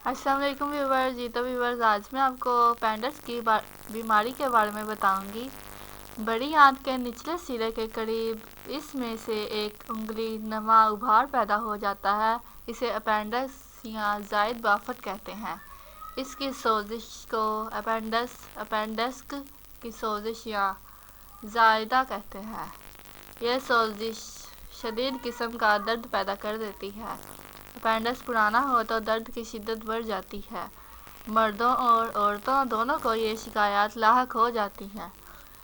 السلام علیکم ویورز، تو ویورز آج میں آپ کو اپینڈکس کی بیماری کے بارے میں بتاؤں گی۔ بڑی آنت کے نچلے سرے کے قریب اس میں سے ایک انگلی نما ابھار پیدا ہو جاتا ہے۔ اسے اپینڈکس یا زائد بافت کہتے ہیں۔ اس کی سوزش کو اپینڈکس کی سوزش یا زائدہ کہتے ہیں۔ یہ سوزش شدید قسم کا درد پیدا کر دیتی ہے۔ اپینڈکس پرانا ہو تو درد کی شدت بڑھ جاتی ہے۔ مردوں اور عورتوں دونوں کو یہ شکایات لاحق ہو جاتی ہیں۔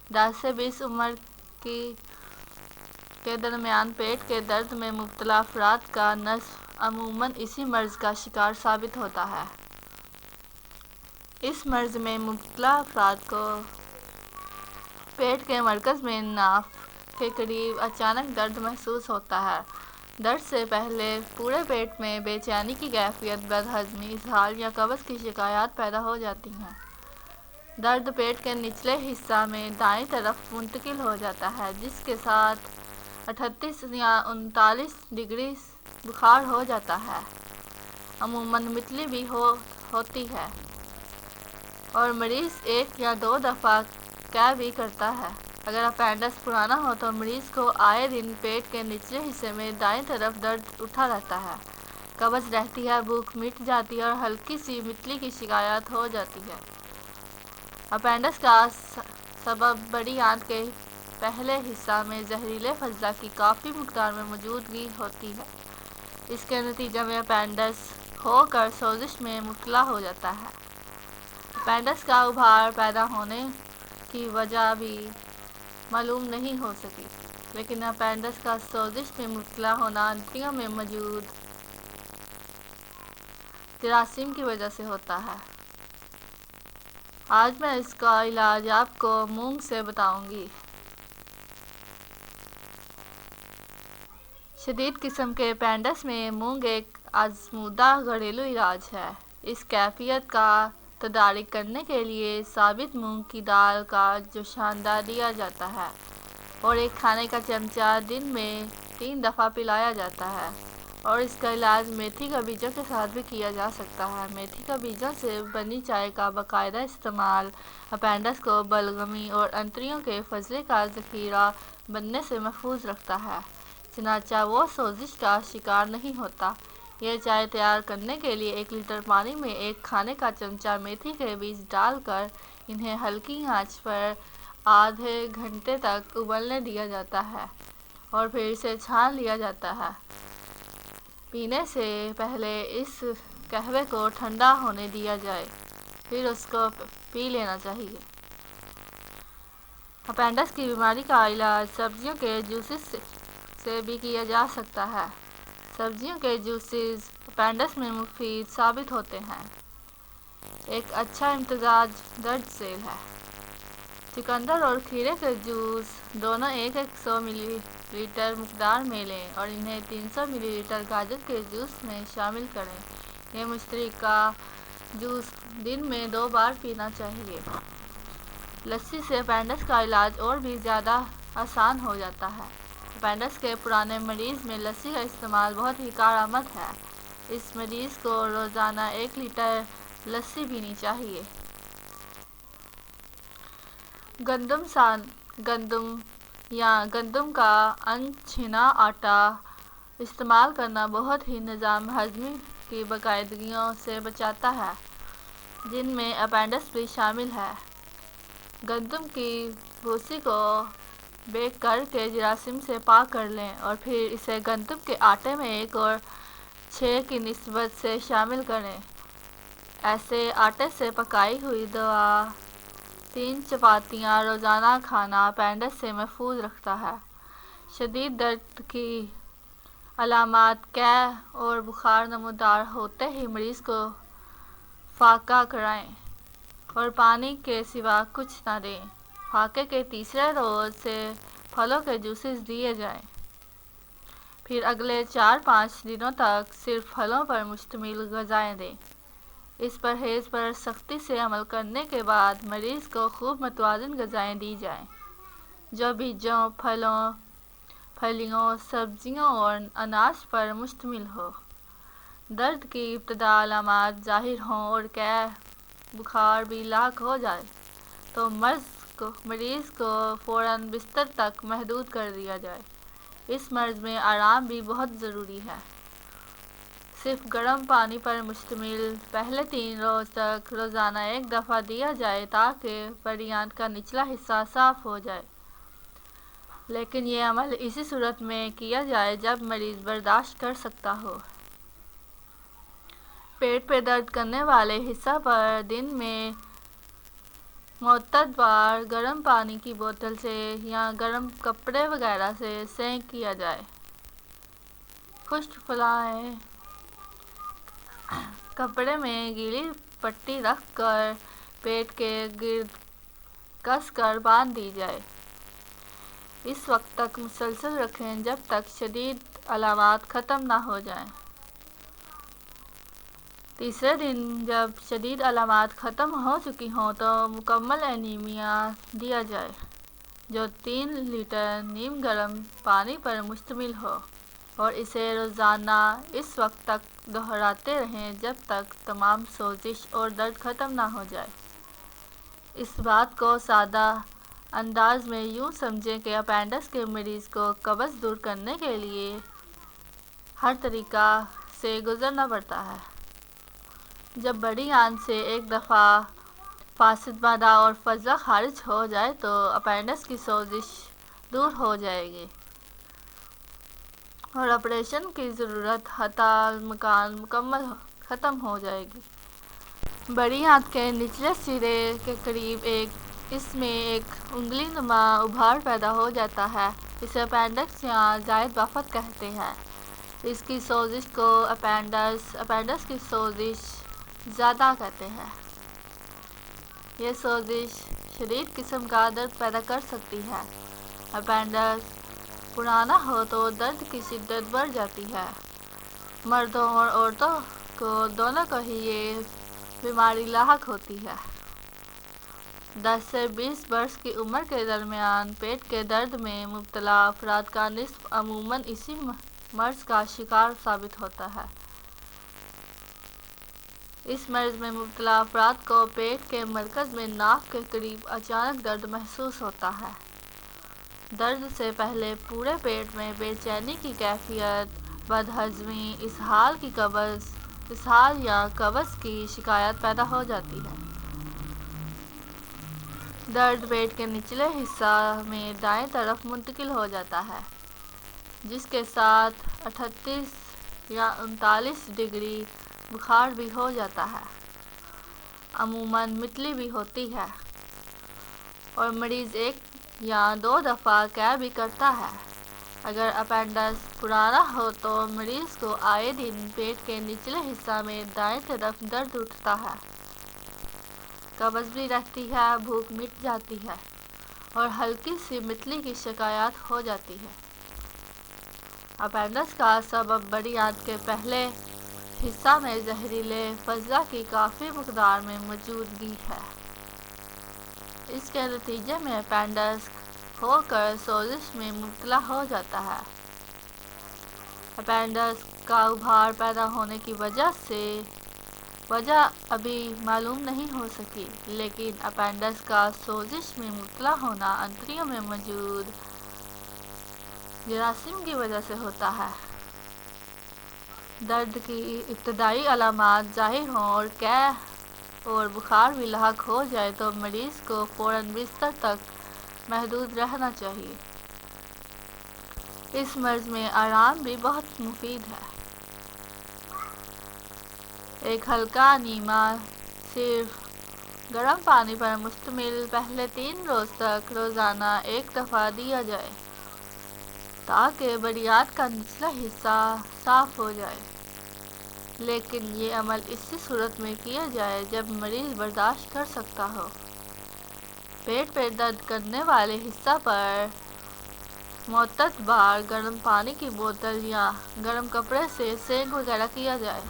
10 سے 20 عمر کے درمیان پیٹ کے درد میں مبتلا افراد کا نصف عموماً اسی مرض کا شکار ثابت ہوتا ہے۔ اس مرض میں مبتلا افراد کو پیٹ کے مرکز میں ناف کے قریب اچانک درد محسوس ہوتا ہے۔ درد سے پہلے پورے پیٹ میں بے چینی کی کیفیت، بد ہضمی، اسہال یا قبض کی شکایات پیدا ہو جاتی ہیں۔ درد پیٹ کے نچلے حصہ میں دائیں طرف منتقل ہو جاتا ہے، جس کے ساتھ 38 یا 39 ڈگری بخار ہو جاتا ہے۔ عموماً متلی بھی ہوتی ہے اور مریض 1 یا 2 دفعہ قے بھی کرتا ہے۔ اگر اپینڈکس پرانا ہو تو مریض کو آئے دن پیٹ کے نچلے حصے میں دائیں طرف درد اٹھا رہتا ہے، قبض رہتی ہے، بھوک مٹ جاتی ہے اور ہلکی سی متلی کی شکایات ہو جاتی ہے۔ اپینڈکس کا سبب بڑی آنت کے پہلے حصہ میں زہریلے فضلہ کی کافی مقدار میں موجودگی ہوتی ہے۔ اس کے نتیجے میں اپینڈکس ہو کر سوزش میں مبتلا ہو جاتا ہے۔ اپینڈکس کا ابھار پیدا ہونے کی وجہ ابھی معلوم نہیں ہو سکی، لیکن اپینڈکس کا سوزش میں مبتلا ہونا انتڑیوں میں موجود جراثیم کی وجہ سے ہوتا ہے۔ آج میں اس کا علاج آپ کو مونگ سے بتاؤں گی۔ شدید قسم کے اپینڈکس میں مونگ ایک آزمودہ گھریلو علاج ہے۔ اس کیفیت کا تدارک کرنے کے لیے ثابت مونگ کی دال کا جوشاندہ دیا جاتا ہے اور ایک کھانے کا چمچہ دن میں 3 دفعہ پلایا جاتا ہے، اور اس کا علاج میتھی کے بیجوں کے ساتھ بھی کیا جا سکتا ہے۔ میتھی کے بیجوں سے بنی چائے کا باقاعدہ استعمال اپینڈکس کو بلغمی اور انتڑیوں کے فضلے کا ذخیرہ بننے سے محفوظ رکھتا ہے، چنانچہ وہ سوزش کا شکار نہیں ہوتا۔ یہ چائے تیار کرنے کے لیے 1 لیٹر پانی میں 1 کھانے کا چمچہ میتھی کے بیج ڈال کر انہیں ہلکی آنچ پر آدھے گھنٹے تک ابلنے دیا جاتا ہے اور پھر اسے چھان لیا جاتا ہے۔ پینے سے پہلے اس قہوے کو ٹھنڈا ہونے دیا جائے، پھر اس کو پی لینا چاہیے۔ اپینڈکس کی بیماری کا علاج سبزیوں کے جوسز سے بھی کیا جا سکتا ہے۔ سبزیوں کے جوسز اپینڈکس میں مفید ثابت ہوتے ہیں۔ ایک اچھا امتزاج درج ذیل ہے۔ چقندر اور کھیرے کے جوس دونوں 100 ملی لیٹر مقدار میں لیں اور انہیں 300 ملی لیٹر گاجر کے جوس میں شامل کریں۔ یہ مشترکہ جوس دن میں 2 بار پینا چاہیے۔ لسی سے اپینڈکس کا علاج اور بھی زیادہ آسان ہو جاتا ہے۔ اپینڈکس کے پرانے مریض میں لسی کا استعمال بہت ہی کارآمد ہے۔ اس مریض کو روزانہ 1 لیٹر لسی پینی چاہیے۔ گندم یا گندم کا ان چھنا آٹا استعمال کرنا بہت ہی نظام ہضمی کی باقاعدگیوں سے بچاتا ہے، جن میں اپینڈکس بھی شامل ہے۔ گندم کی بھوسی کو بیک کر کے جراثیم سے پاک کر لیں اور پھر اسے گندم کے آٹے میں 1 اور 6 کی نسبت سے شامل کریں۔ ایسے آٹے سے پکائی ہوئی 2-3 چپاتیاں روزانہ کھانا اپینڈکس سے محفوظ رکھتا ہے۔ شدید درد کی علامات قے اور بخار نمودار ہوتے ہی مریض کو فاقہ کرائیں اور پانی کے سوا کچھ نہ دیں۔ فاقے کے تیسرے روز سے پھلوں کے جوسز دیے جائیں۔ پھر اگلے 4-5 دنوں تک صرف پھلوں پر مشتمل غذائیں دیں۔ اس پرہیز پر سختی سے عمل کرنے کے بعد مریض کو خوب متوازن غذائیں دی جائیں، جو بیجوں، پھلیوں، سبزیوں اور اناج پر مشتمل ہو۔ درد کی ابتدا علامات ظاہر ہوں اور بخار بھی لاحق ہو جائے تو مریض کو فوراً بستر تک محدود کر دیا جائے۔ اس مرض میں آرام بھی بہت ضروری ہے۔ صرف گرم پانی پر مشتمل پہلے 3 روز تک روزانہ 1 دفعہ دیا جائے تاکہ بڑی آنت کا نچلا حصہ صاف ہو جائے، لیکن یہ عمل اسی صورت میں کیا جائے جب مریض برداشت کر سکتا ہو۔ پیٹ میں درد کرنے والے حصہ پر دن میں متعدد بار گرم پانی کی بوتل سے یا گرم کپڑے وغیرہ سے سینک کیا جائے۔ خشک فلاح کپڑے میں گیلی پٹی رکھ کر پیٹ کے گرد کس کر باندھ دی جائے۔ اس وقت تک مسلسل رکھیں جب تک شدید علامات ختم نہ ہو جائیں۔ تیسرے دن جب شدید علامات ختم ہو چکی ہوں تو مکمل انیمیا دیا جائے، جو 3 لیٹر نیم گرم پانی پر مشتمل ہو، اور اسے روزانہ اس وقت تک دہراتے رہیں جب تک تمام سوزش اور درد ختم نہ ہو جائے۔ اس بات کو سادہ انداز میں یوں سمجھیں کہ اپینڈکس کے مریض کو قبض دور کرنے کے لیے ہر طریقہ سے گزرنا پڑتا ہے۔ جب بڑی آنت سے ایک دفعہ فاسد معدہ اور فضلہ خارج ہو جائے تو اپینڈکس کی سوزش دور ہو جائے گی اور آپریشن کی ضرورت حتی الامکان ختم ہو جائے گی۔ بڑی آنت کے نچلے سرے کے قریب اس میں ایک انگلی نما ابھار پیدا ہو جاتا ہے، اسے اپینڈکس یا زائد بافت کہتے ہیں۔ اس کی سوزش کو اپینڈکس کی سوزش زیادہ کہتے ہیں۔ یہ سوزش شدید قسم کا درد پیدا کر سکتی ہے۔ اپینڈکس پرانا ہو تو درد کی شدت بڑھ جاتی ہے۔ مردوں اور عورتوں کو دونوں کو ہی یہ بیماری لاحق ہوتی ہے۔ 10 سے 20 برس کی عمر کے درمیان پیٹ کے درد میں مبتلا افراد کا نصف عموماً اسی مرض کا شکار ثابت ہوتا ہے۔ اس مرض میں مبتلا افراد کو پیٹ کے مرکز میں ناک کے قریب اچانک درد محسوس ہوتا ہے۔ درد سے پہلے پورے پیٹ میں بے چینی کی کیفیت، بدہضمی، اسہال یا قبض کی شکایت پیدا ہو جاتی ہے۔ درد پیٹ کے نچلے حصہ میں دائیں طرف منتقل ہو جاتا ہے، جس کے ساتھ 38 یا 39 ڈگری بخار بھی ہو جاتا ہے۔ عموماً متلی بھی ہوتی ہے اور مریض 1 یا 2 دفعہ قے بھی کرتا ہے۔ اگر اپینڈکس پرانا ہو تو مریض کو آئے دن پیٹ کے نچلے حصہ میں دائیں طرف درد اٹھتا ہے، قبض بھی رہتی ہے، بھوک مٹ جاتی ہے اور ہلکی سی متلی کی شکایات ہو جاتی ہے۔ اپینڈکس کا سبب بڑی آنت کے پہلے حصہ میں زہریلے فضلہ کی کافی مقدار میں موجودگی ہے۔ اس کے نتیجے میں اپینڈکس کھو کر سوزش میں مبتلا ہو جاتا ہے۔ اپینڈکس کا ابھار پیدا ہونے کی وجہ ابھی معلوم نہیں ہو سکی، لیکن اپینڈکس کا سوزش میں مبتلا ہونا آنتڑیوں میں موجود جراثیم کی وجہ سے ہوتا ہے۔ درد کی ابتدائی علامات ظاہر ہوں اور قے اور بخار بھی لاحق ہو جائے تو مریض کو فوراً بستر تک محدود رہنا چاہیے۔ اس مرض میں آرام بھی بہت مفید ہے۔ ایک ہلکا انیما صرف گرم پانی پر مشتمل پہلے 3 روز تک روزانہ 1 دفعہ دیا جائے تاکہ بڑی آنت کا نچلا حصہ صاف ہو جائے، لیکن یہ عمل اسی صورت میں کیا جائے جب مریض برداشت کر سکتا ہو۔ پیٹ میں درد کرنے والے حصہ پر متعدد بار گرم پانی کی بوتل یا گرم کپڑے سے سینک وغیرہ کیا جائے۔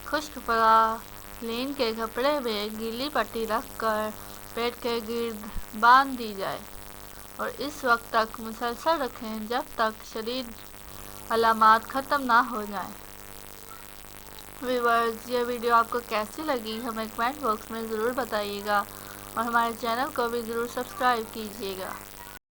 خشک فلاح لین کے کپڑے میں گیلی پٹی رکھ کر پیٹ کے گرد باندھ دی جائے اور اس وقت تک مسلسل رکھیں جب تک شدید علامات ختم نہ ہو جائیں۔ ویورز، یہ ویڈیو آپ کو کیسی لگی ہمیں کمنٹ باکس میں ضرور بتائیے گا اور ہمارے چینل کو بھی ضرور سبسکرائب کیجیے گا۔